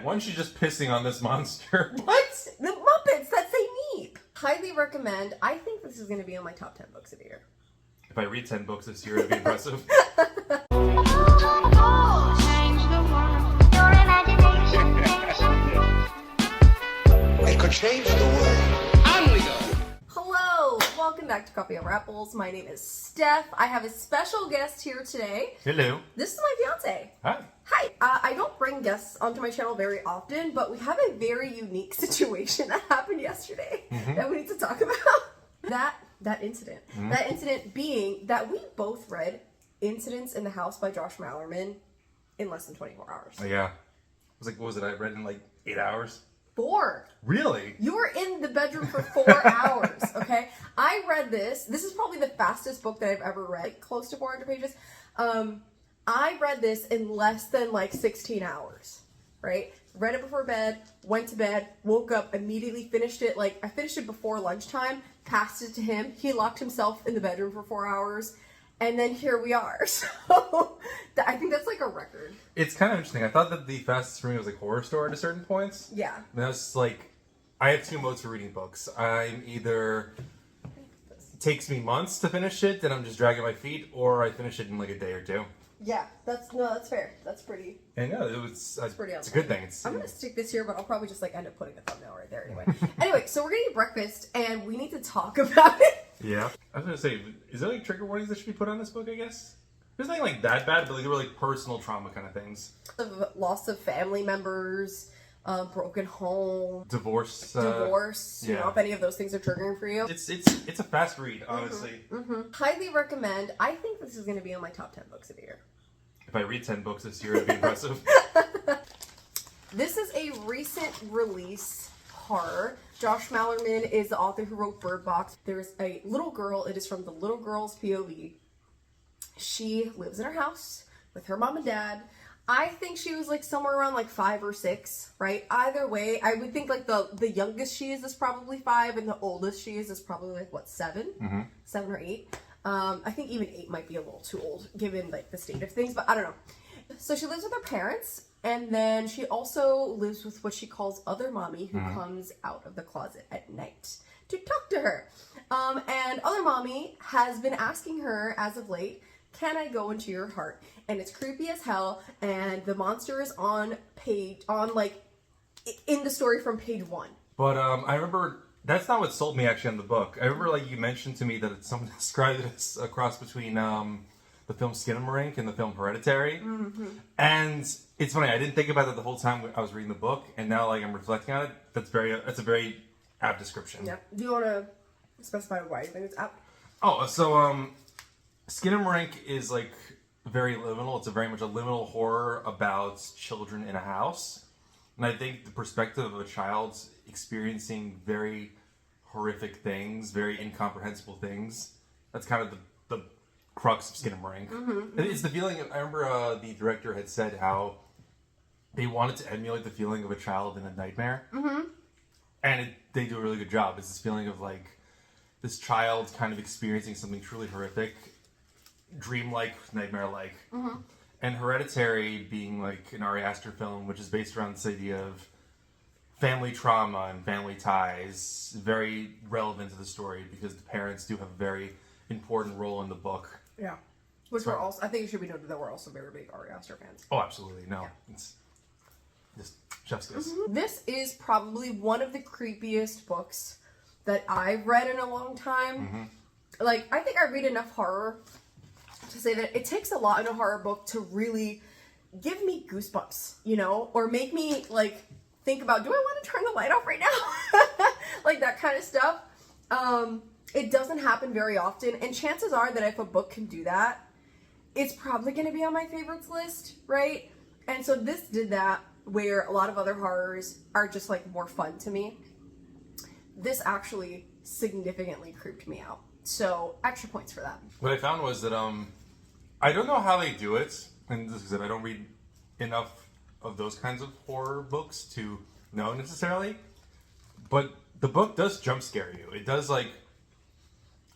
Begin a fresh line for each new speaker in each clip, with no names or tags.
Why aren't you just pissing on this monster?
What? The Muppets, that's a meep. Highly recommend. I think this is going to be on my top 10 books of the year.
If I read 10 books this year, it'd be impressive.
It could change the world.
Hello, welcome back to Coffee Over Apples. My name is Steph. I have a special guest here today.
Hello.
This is my fiance.
Hi.
Hi. I don't bring guests onto my channel very often, but we have a very unique situation that happened yesterday that we need to talk about. That incident. That incident being that we both read Incidents in the House by Josh Malerman in less than 24 hours.
Oh, yeah. I was like, what was it? I read in like 8 hours?
4.
Really?
You were in the bedroom for 4 hours, okay? I read this. This is probably the fastest book that I've ever read, close to 400 pages. I read this in less than like 16 hours, right? Read it before bed, went to bed, woke up, immediately finished it. Like, I finished it before lunchtime, passed it to him. He locked himself in the bedroom for 4 hours. And then here we are. So I think that's like a record.
It's kind of interesting. I thought that the fastest for me was like horror story at certain points.
Yeah.
And that's like, I have 2 modes for reading books. I'm either, it takes me months to finish it, then I'm just dragging my feet, or I finish it in like a day or 2.
Yeah, that's fair. That's pretty.
And yeah, it's
pretty
it's a good thing.
I'm gonna stick this here, but I'll probably just like end up putting a thumbnail right there anyway. So we're gonna eat breakfast, and we need to talk about it.
Yeah. I was gonna say, is there like trigger warnings that should be put on this book, I guess? There's nothing like that bad, but like, there were like personal trauma kind of things.
Loss of family members, broken home,
Divorce.
you know, if any of those things are triggering for you.
It's a fast read, honestly.
Highly recommend. I think this is gonna be on my top 10 books of the year.
If I read 10 books this year, it'd be impressive.
This is a recent release horror. Josh Malerman is the author who wrote Bird Box. There's a little girl. It is from the little girl's POV. She lives in her house with her mom and dad. I think she was like somewhere around like 5 or 6, right? Either way, I would think like the youngest she is probably 5, and the oldest she is probably like what, 7? 7 or 8. I think even 8 might be a little too old given like the state of things, but I don't know. So she lives with her parents, and then she also lives with what she calls Other Mommy, who comes out of the closet at night to talk to her. And Other Mommy has been asking her as of late, can I go into your heart? And it's creepy as hell, and the monster is in the story from page 1.
But I remember, that's not what sold me actually on the book. I remember like you mentioned to me that someone described it as a cross between the film Skinamarink and the film Hereditary. And it's funny, I didn't think about that the whole time I was reading the book, and now like I'm reflecting on it, that's a very apt description.
Yeah. Do you want to specify why you think it's apt?
Oh, so Skinamarink is like very liminal. It's very much a liminal horror about children in a house. And I think the perspective of a child experiencing very horrific things, very incomprehensible things, that's kind of the crux of Skinamarink. It's the feeling I remember the director had said how they wanted to emulate the feeling of a child in a nightmare. And they do a really good job. It's this feeling of like this child kind of experiencing something truly horrific, dreamlike, nightmare-like. And Hereditary being like an Ari Aster film, which is based around this idea of family trauma and family ties, very relevant to the story because the parents do have a very important role in the book.
Yeah. Which we're also, I think it should be noted that we're also very big Ari Aster fans.
Oh, absolutely. No. Yeah. It's just chef's kiss.
This is probably one of the creepiest books that I've read in a long time. Like, I think I read enough horror to say that it takes a lot in a horror book to really give me goosebumps, you know? Or make me, like, think about, do I want to turn the light off right now? Like, that kind of stuff. It doesn't happen very often, and chances are that if a book can do that, it's probably going to be on my favorites list, right? And so this did that, where a lot of other horrors are just like more fun to me. This actually significantly creeped me out. So extra points for that.
What I found was that I don't know how they do it, and this is it, I don't read enough of those kinds of horror books to know necessarily, but the book does jump scare you. It does, like,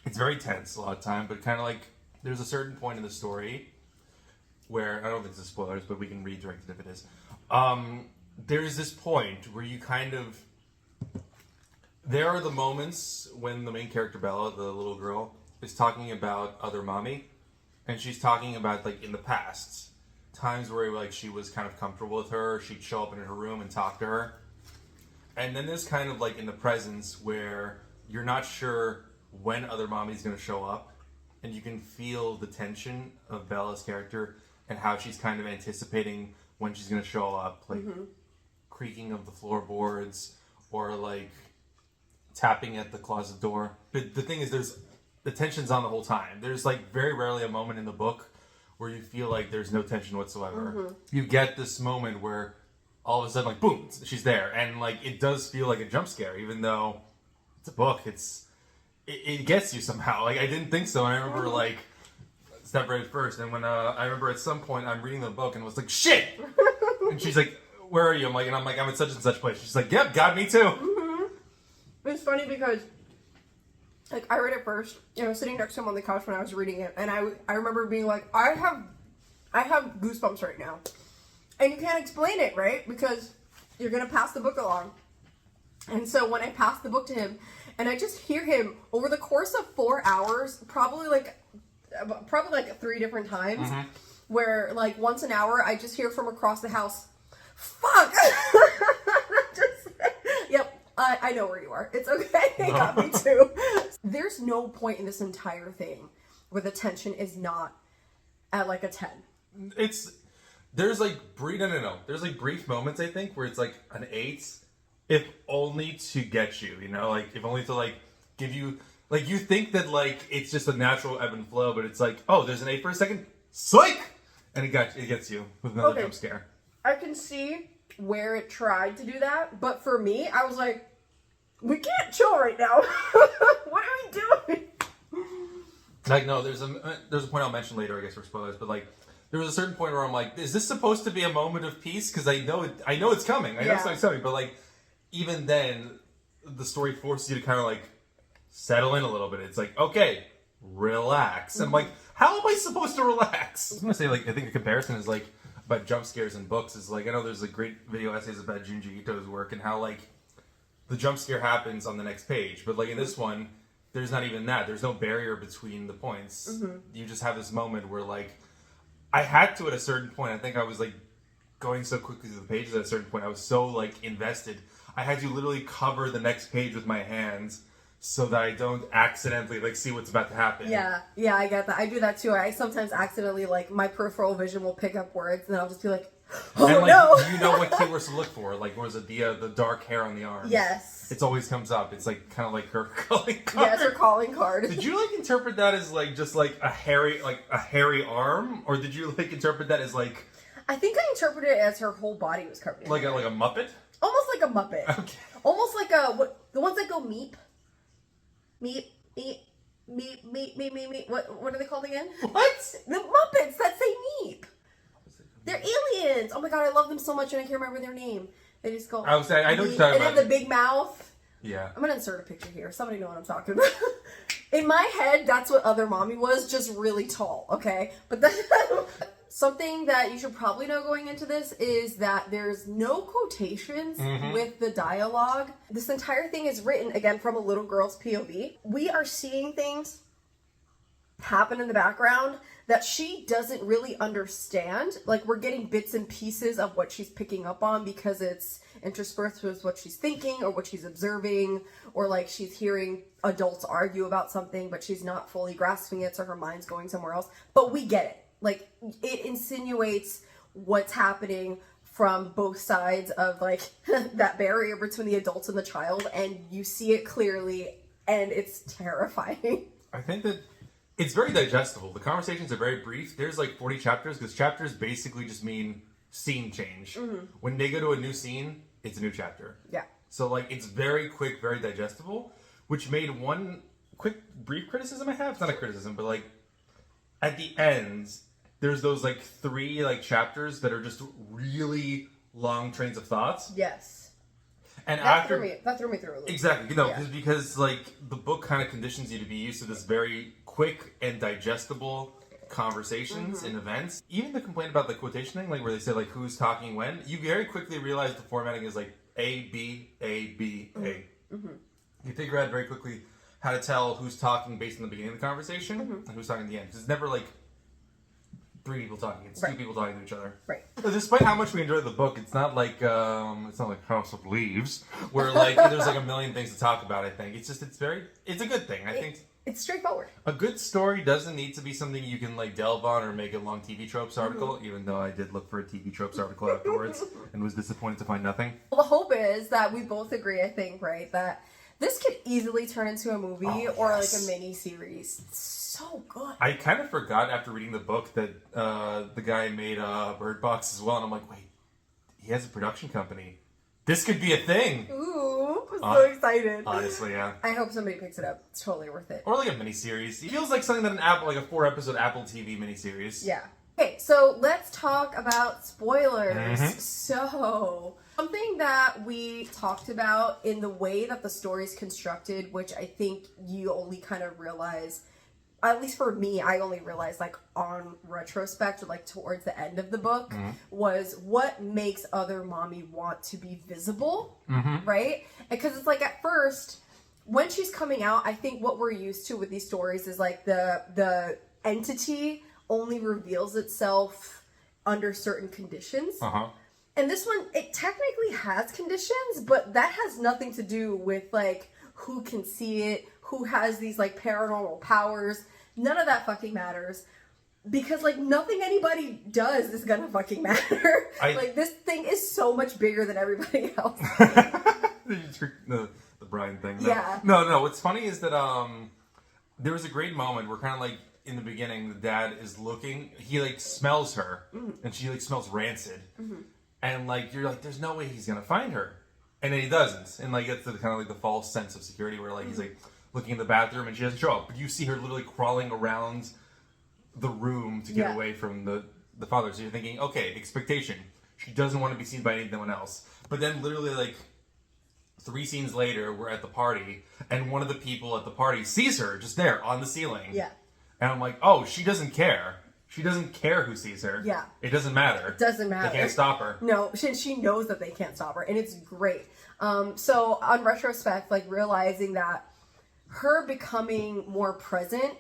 it's very tense a lot of time, but kind of like there's a certain point in the story where, I don't think this is spoilers, but we can redirect it if it is, there's this point where you kind of, there are the moments when the main character Bella, the little girl, is talking about other mommy, and she's talking about like in the past times where like she was kind of comfortable with her, she'd show up in her room and talk to her. And then there's kind of like in the presence where you're not sure when other mommy's going to show up, and you can feel the tension of Bella's character and how she's kind of anticipating when she's going to show up, like creaking of the floorboards or like tapping at the closet door. But the thing is, the tension's on the whole time. There's like very rarely a moment in the book where you feel like there's no tension whatsoever. You get this moment where all of a sudden, like, boom, she's there. And like, it does feel like a jump scare, even though it's a book. It gets you somehow. Like, I didn't think so. And I remember like, Step Right first. And when I remember at some point I'm reading the book and was like, shit! And she's like, where are you? I'm I'm at such and such place. She's like, yep, got me too.
It's funny because, like, I read it first, and I was sitting next to him on the couch when I was reading it, and I remember being like, I have goosebumps right now. And you can't explain it, right? Because you're going to pass the book along. And so when I passed the book to him, and I just hear him over the course of 4 hours, probably like 3 different times, where like once an hour, I just hear from across the house, fuck! Yep, I know where you are. It's okay. It got me too. There's no point in this entire thing where the tension is not at like a 10.
There's like There's like brief moments, I think, where it's like an 8, if only to get you, you know, like if only to like give you, like you think that like it's just a natural ebb and flow, but it's like, oh, there's an 8 for a second, psych, and it gets you with another jump scare.
I can see where it tried to do that, but for me, I was like, we can't chill right now. What are we doing?
Like, no, there's a point I'll mention later, I guess, for spoilers, but like, there was a certain point where I'm like, is this supposed to be a moment of peace? Because I know it's coming. I know it's coming, but like, even then, the story forces you to kind of like settle in a little bit. It's like, okay, relax. I'm like, how am I supposed to relax? I was gonna say, like, I think the comparison is like about jump scares in books is like, I know there's like great video essays about Junji Ito's work and how like the jump scare happens on the next page, but like in this one, there's not even that. There's no barrier between the points. You just have this moment where like, I had to at a certain point. I think I was like going so quickly through the pages at a certain point. I was so like invested. I had to literally cover the next page with my hands so that I don't accidentally like see what's about to happen.
Yeah, I get that. I do that too. I sometimes accidentally like my peripheral vision will pick up words, and I'll just be like, oh
and, like,
no!
You know what keywords to look for? Like, what was it? The dark hair on the arm.
Yes.
It always comes up. It's like kind of like her calling card.
Yes, her calling card.
Did you like interpret that as like just like a hairy arm, or did you like interpret that as like?
I think I interpreted it as her whole body was covered in
Like
hair.
a Muppet.
Almost like a Muppet.
Okay.
Almost like the ones that go meep. Meep, meep, meep, meep, meep, meep, meep. What are they called again?
What?
The Muppets that say meep. They're aliens. Oh my god, I love them so much and I can't remember their name. They just go.
I was saying, I know
meep,
what you're talking
and they
about.
have the big mouth.
Yeah.
I'm gonna insert a picture here. Somebody know what I'm talking about. In my head, that's what Other Mommy was, just really tall, okay? But something that you should probably know going into this is that there's no quotations with the dialogue. This entire thing is written, again, from a little girl's POV. We are seeing things happen in the background that she doesn't really understand. Like, we're getting bits and pieces of what she's picking up on because it's interspersed with what she's thinking or what she's observing, or like she's hearing adults argue about something but she's not fully grasping it, so her mind's going somewhere else. But we get it. Like, it insinuates what's happening from both sides of like that barrier between the adults and the child, and you see it clearly, and it's terrifying.
I think that it's very digestible. The conversations are very brief. There's like 40 chapters because chapters basically just mean scene change. When they go to a new scene, it's a new chapter.
Yeah.
So like it's very quick, very digestible, which made one quick brief criticism I have. It's not a criticism, but like at the end, there's those like 3 like chapters that are just really long trains of thoughts.
Yes.
And
that threw me through a little.
Exactly. You know, because like the book kind of conditions you to be used to this very quick and digestible conversations and events. Even the complaint about the quotation thing, like where they say like who's talking when, you very quickly realize the formatting is like A, B, A, B, A. You figure out very quickly how to tell who's talking based on the beginning of the conversation and who's talking at the end. Because it's never like 3 people talking. It's 2 people talking to each other.
Right.
So despite how much we enjoy the book, it's not like House of Leaves, where like there's like a million things to talk about. I think it's a good thing. I think
it's straightforward.
a good story doesn't need to be something you can like delve on or make a long TV tropes article. Even though I did look for a TV tropes article afterwards and was disappointed to find nothing.
Well, the hope is that we both agree. I think that this could easily turn into a movie or like a mini series. So good. I
kind of forgot after reading the book that the guy made Bird Box as well, and I'm like, wait, he has a production company. This could be a thing.
Ooh, I'm so excited.
Honestly, yeah.
I hope somebody picks it up. It's totally worth it.
Or like a miniseries. It feels like something that like a 4-episode Apple TV miniseries.
Yeah. Okay, so let's talk about spoilers. So, something that we talked about in the way that the story's constructed, which I think you only kind of realize, at least for me, I only realized like on retrospect, or like towards the end of the book, was what makes other mommy want to be visible, right? Because it's like at first, when she's coming out, I think what we're used to with these stories is like the entity only reveals itself under certain conditions. And this one, it technically has conditions, but that has nothing to do with like who can see it, who has these like paranormal powers. None of that fucking matters. Because like nothing anybody does is gonna fucking matter. Like this thing is so much bigger than everybody else.
the Brian thing.
Yeah.
No. What's funny is that there was a great moment where kind of like in the beginning, the dad is looking, he like smells her and she like smells rancid. And like, you're like, there's no way he's going to find her. And then he doesn't. And like, it's the kind of like the false sense of security where like, he's like looking in the bathroom and she doesn't show up. But you see her literally crawling around the room to get away from the father. So you're thinking, okay, expectation. She doesn't want to be seen by anyone else. But then literally like 3 scenes later, we're at the party and one of the people at the party sees her just there on the ceiling.
Yeah.
And I'm like, oh, she doesn't care. She doesn't care who sees her.
Yeah.
It doesn't matter.
It doesn't matter.
They can't stop her.
No, she knows that they can't stop her. And it's great. So on retrospect, like realizing that her becoming more present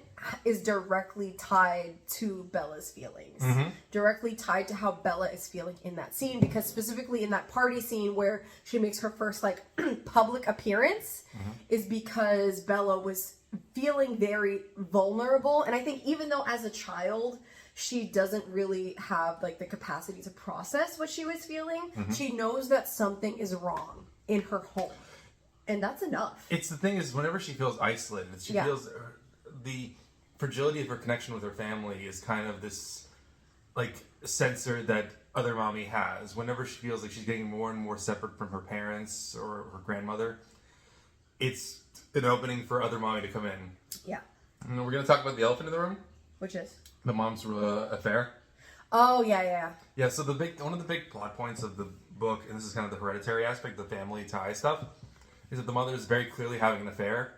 is directly tied to Bella's feelings. Directly tied to how Bella is feeling in that scene. Because specifically in that party scene where she makes her first like public appearance is because Bella was feeling very vulnerable. And I think even though as a child she doesn't really have like the capacity to process what she was feeling, she knows that something is wrong in her home, and that's enough.
It's the thing is whenever she feels isolated, she feels the fragility of her connection with her family is kind of this like sensor that other mommy has. Whenever she feels like she's getting more and more separate from her parents or her grandmother, it's an opening for other mommy to come in.
Yeah.
And we're going to talk about the elephant in the room.
Which is?
The mom's affair.
Oh, yeah.
Yeah, so one of the big plot points of the book, and this is kind of the hereditary aspect, the family tie stuff, is that the mother is very clearly having an affair.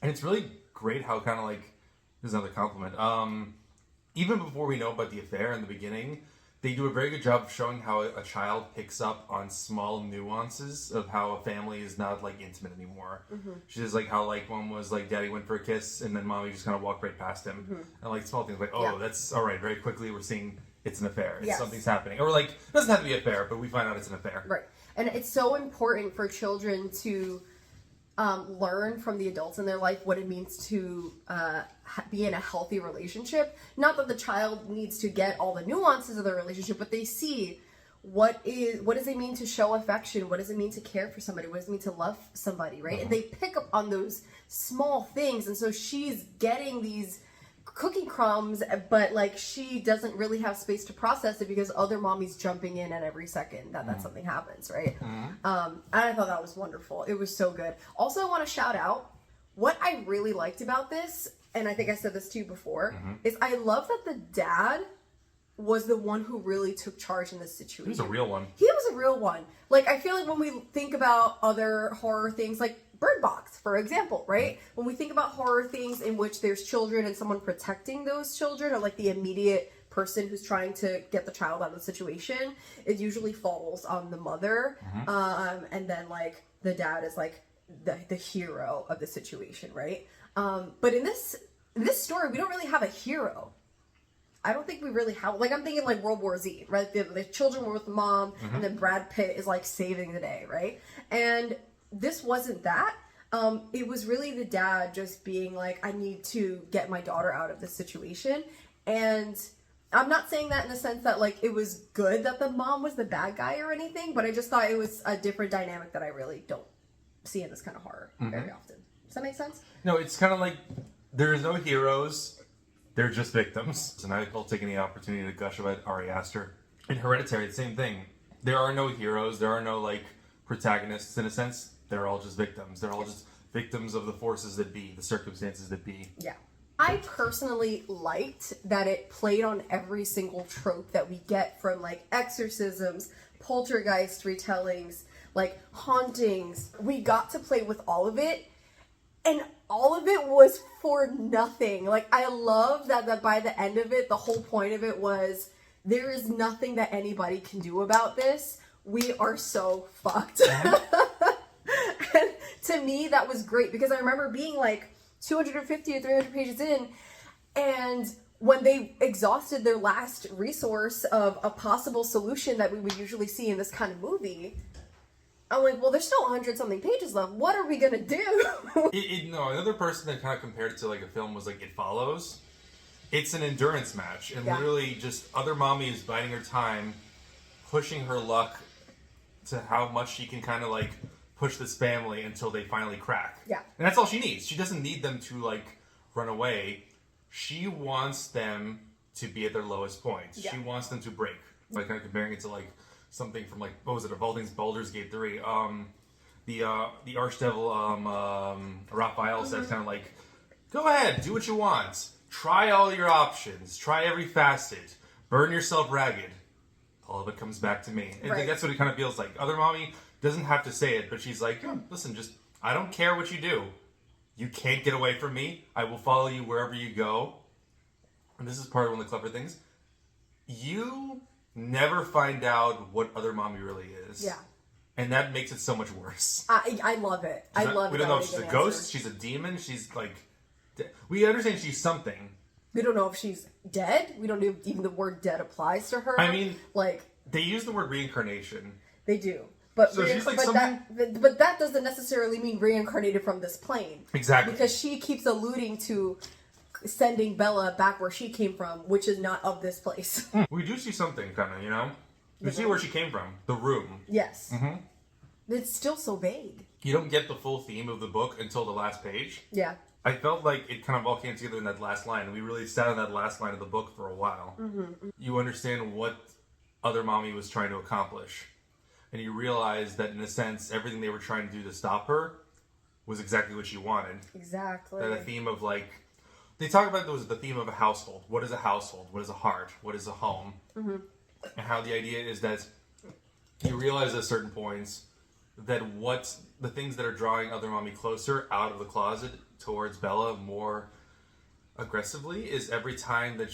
And it's really great how kind of like, this is another compliment, even before we know about the affair in the beginning, they do a very good job of showing how a child picks up on small nuances of how a family is not like intimate anymore. She says like how like one was like daddy went for a kiss and then mommy just kind of walked right past him. And like small things like, that's all right. Very quickly we're seeing it's an affair. Something's happening. Or like, it doesn't have to be an affair, but we find out it's an affair.
Right. And it's so important for children to learn from the adults in their life what it means to be in a healthy relationship. Not that the child needs to get all the nuances of the relationship, but they see what does it mean to show affection? What does it mean to care for somebody? What does it mean to love somebody, right? And they pick up on those small things. And so she's getting these cookie crumbs, but like she doesn't really have space to process it because other mommies jumping in at every second that something happens, right? And I thought that was wonderful. It was so good. Also, I want to shout out what I really liked about this, and I think I said this to you before, is I love that the dad was the one who really took charge in this situation.
He was a real one.
He was a real one. Like, I feel like when we think about other horror things, like Bird Box, for example, right? When we think about horror things in which there's children and someone protecting those children, or like the immediate person who's trying to get the child out of the situation, it usually falls on the mother. And then like the dad is like the hero of the situation, right? But in this story, we don't really have a hero. I don't think we really have, like, I'm thinking like World War Z, right? The children were with the mom, and then Brad Pitt is like saving the day, right? And this wasn't that. It was really the dad just being like, I need to get my daughter out of this situation. And I'm not saying that in the sense that like it was good that the mom was the bad guy or anything, but I just thought it was a different dynamic that I really don't see in this kind of horror very often. Does that make sense?
No, it's kind of like there's no heroes. They're just victims. And I'll take any opportunity to gush about Ari Aster. In Hereditary, the same thing. There are no heroes. There are no, like, protagonists, in a sense. They're all just victims. They're all just victims of the forces that be, the circumstances that be.
Yeah. I personally liked that it played on every single trope that we get from, like, exorcisms, poltergeist retellings, like, hauntings. We got to play with all of it. And all of it was for nothing. Like, I love that by the end of it, the whole point of it was, there is nothing that anybody can do about this. We are so fucked. And to me, that was great, because I remember being like 250 or 300 pages in, and when they exhausted their last resource of a possible solution that we would usually see in this kind of movie, I'm like, well, there's still 100-something pages left. What are we gonna do?
No, another person that kind of compared it to like a film was like It Follows. It's an endurance match, and literally just other mommy is biding her time, pushing her luck to how much she can kind of like push this family until they finally crack.
Yeah.
And that's all she needs. She doesn't need them to like run away. She wants them to be at their lowest point.
Yeah.
She wants them to break. Like kind of comparing it to like something from like, what was it, of all things, Baldur's Gate 3. The Archdevil Raphael says kind of like, go ahead, do what you want. Try all your options. Try every facet. Burn yourself ragged. All of it comes back to me. And I think that's what it kind of feels like. Other mommy doesn't have to say it, but she's like, listen, just, I don't care what you do. You can't get away from me. I will follow you wherever you go. And this is part of one of the clever things. You never find out what other mommy really is.
Yeah.
And that makes it so much worse.
I love it. I love it.
We don't know if she's a ghost, she's a demon, she's like... We understand she's something.
We don't know if she's dead. We don't know if even the word dead applies to her.
I mean...
like...
They use the word reincarnation.
They do. But,
so she's like
but that doesn't necessarily mean reincarnated from this plane.
Exactly.
Because she keeps alluding to sending Bella back where she came from, which is not of this place.
We do see something, kind of, you know? We see where she came from. The room.
Yes. It's still so vague.
You don't get the full theme of the book until the last page.
Yeah.
I felt like it kind of all came together in that last line, and we really sat on that last line of the book for a while. You understand what other mommy was trying to accomplish. And you realize that, in a sense, everything they were trying to do to stop her was exactly what she wanted.
Exactly.
That a theme of, like... They talk about the theme of a household. What is a household? What is a heart? What is a home? And how the idea is that you realize at certain points that what the things that are drawing other mommy closer out of the closet towards Bella more aggressively is every time that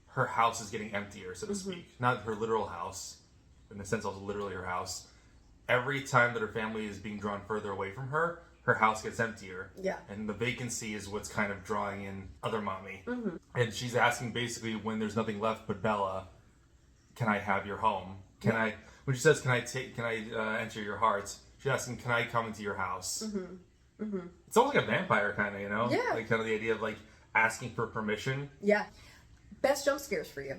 her house is getting emptier, so to speak. Not her literal house, in a sense also literally her house. Every time that her family is being drawn further away from her, her house gets emptier. Yeah. And the vacancy is what's kind of drawing in other mommy. And she's asking basically, when there's nothing left but Bella, can I have your home? Can I, when she says, can I enter your heart? She's asking, can I come into your house? It's almost like a vampire kind of, you know?
Yeah.
Like kind of the idea of like asking for permission.
Yeah. Best jump scares for you?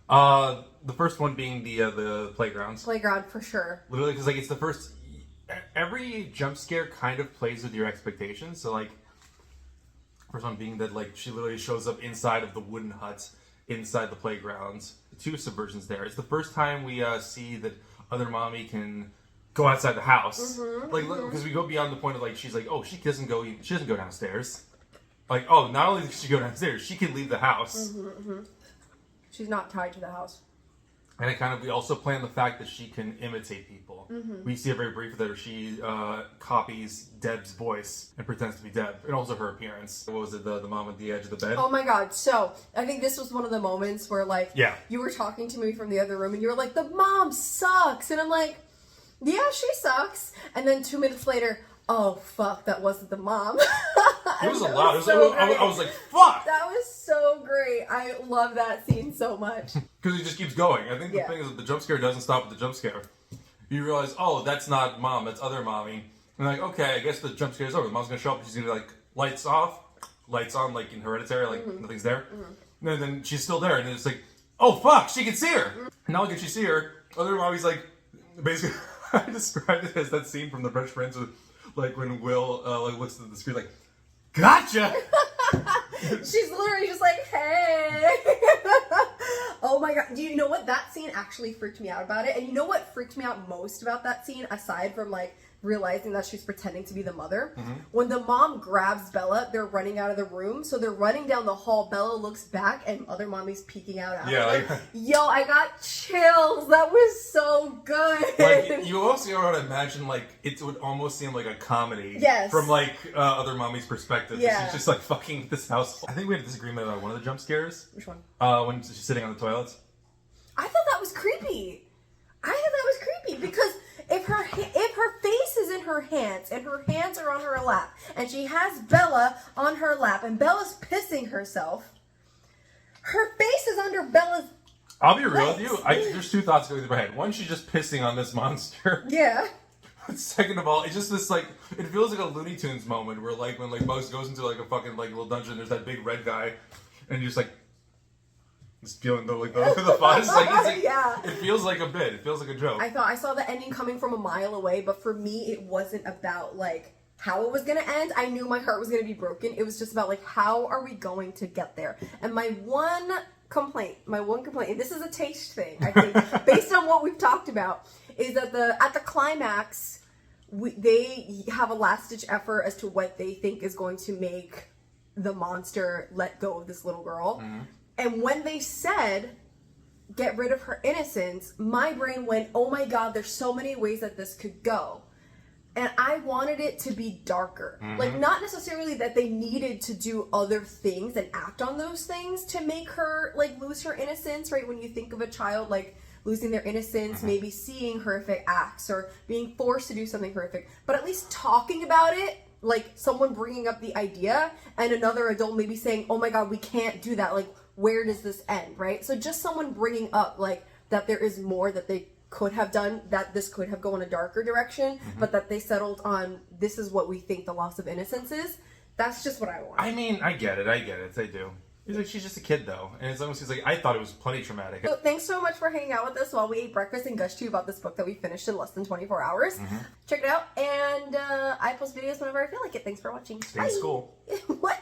The first one being the playgrounds.
Playground for sure.
Literally, because like it's the first. Every jump scare kind of plays with your expectations. So like, first one being that like she literally shows up inside of the wooden hut inside the playgrounds. Two subversions there. It's the first time we see that other mommy can go outside the house. Like because we go beyond the point of like she's like, oh, she doesn't go downstairs. Like, oh, not only does she go downstairs, she can leave the house.
She's not tied to the house.
And we also play on the fact that she can imitate people. We see it very briefly that she copies Deb's voice and pretends to be Deb, and also her appearance. What was it, the mom at the edge of the bed?
Oh my god, so I think this was one of the moments where like you were talking to me from the other room and you were like, the mom sucks, and I'm like, yeah, she sucks, and then 2 minutes later, oh fuck, that wasn't the mom.
It was a lot. I was like, fuck!
That was so great. I love that scene so much.
Because it just keeps going. I think the thing is that the jump scare doesn't stop at the jump scare. You realize, oh, that's not mom, that's other mommy. And like, okay, I guess the jump scare is over. The mom's gonna show up, she's gonna be like, lights off, lights on, like in Hereditary, like nothing's there. And then she's still there, and it's like, oh fuck, she can see her! And not only can she see her, other mommy's like, basically, I described it as that scene from The Fresh Prince with, like, when Will like looks at the screen like, gotcha!
She's literally just like, hey. Oh my god. Do you know what? That scene actually freaked me out about it. And you know what freaked me out most about that scene, aside from like realizing that she's pretending to be the mother? When the mom grabs Bella, they're running out of the room. So they're running down the hall. Bella looks back and other mommy's peeking out after them. Yo, I got chills. That was so good.
Like, you also gotta imagine, like, it would almost seem like a comedy.
Yes.
From, like, other mommy's perspective.
Yeah.
She's just, like, fucking this house. I think we had a disagreement about one of the jump scares.
Which one?
When she's sitting on the toilets.
I thought that was creepy. Because if her face is in her hands and her hands are on her lap and she has Bella on her lap and Bella's pissing herself, her face is under Bella's
I'll be real with you. There's two thoughts going through my head. One, she's just pissing on this monster.
Yeah.
Second of all, it's just this, like, it feels like a Looney Tunes moment where, like, when, like, Bugs goes into, like, a fucking, like, little dungeon, there's that big red guy, and you're just, like, just feeling the fuzz. Like,
yeah.
It feels like a bit. It feels like a joke.
I saw the ending coming from a mile away, but for me, it wasn't about, like, how it was going to end. I knew my heart was going to be broken. It was just about, like, how are we going to get there? And my one complaint, and this is a taste thing, I think, based on what we've talked about, is that at the climax, they have a last-ditch effort as to what they think is going to make the monster let go of this little girl. And when they said, get rid of her innocence, my brain went, oh my god, there's so many ways that this could go. And I wanted it to be darker. Like, not necessarily that they needed to do other things and act on those things to make her, like, lose her innocence, right? When you think of a child, like, losing their innocence, maybe seeing horrific acts or being forced to do something horrific. But at least talking about it, like, someone bringing up the idea and another adult maybe saying, oh my god, we can't do that. Like, where does this end, right? So just someone bringing up, like, that there is more that they could have done, that this could have gone a darker direction, but that they settled on, this is what we think the loss of innocence is. That's just what I want.
I mean, I get it. I do. He's like, she's just a kid, though. And it's almost, he's like, I thought it was plenty traumatic.
So thanks so much for hanging out with us while we ate breakfast and gushed to you about this book that we finished in less than 24 hours. Check it out. And I post videos whenever I feel like it. Thanks for watching.
Stay in school.
What?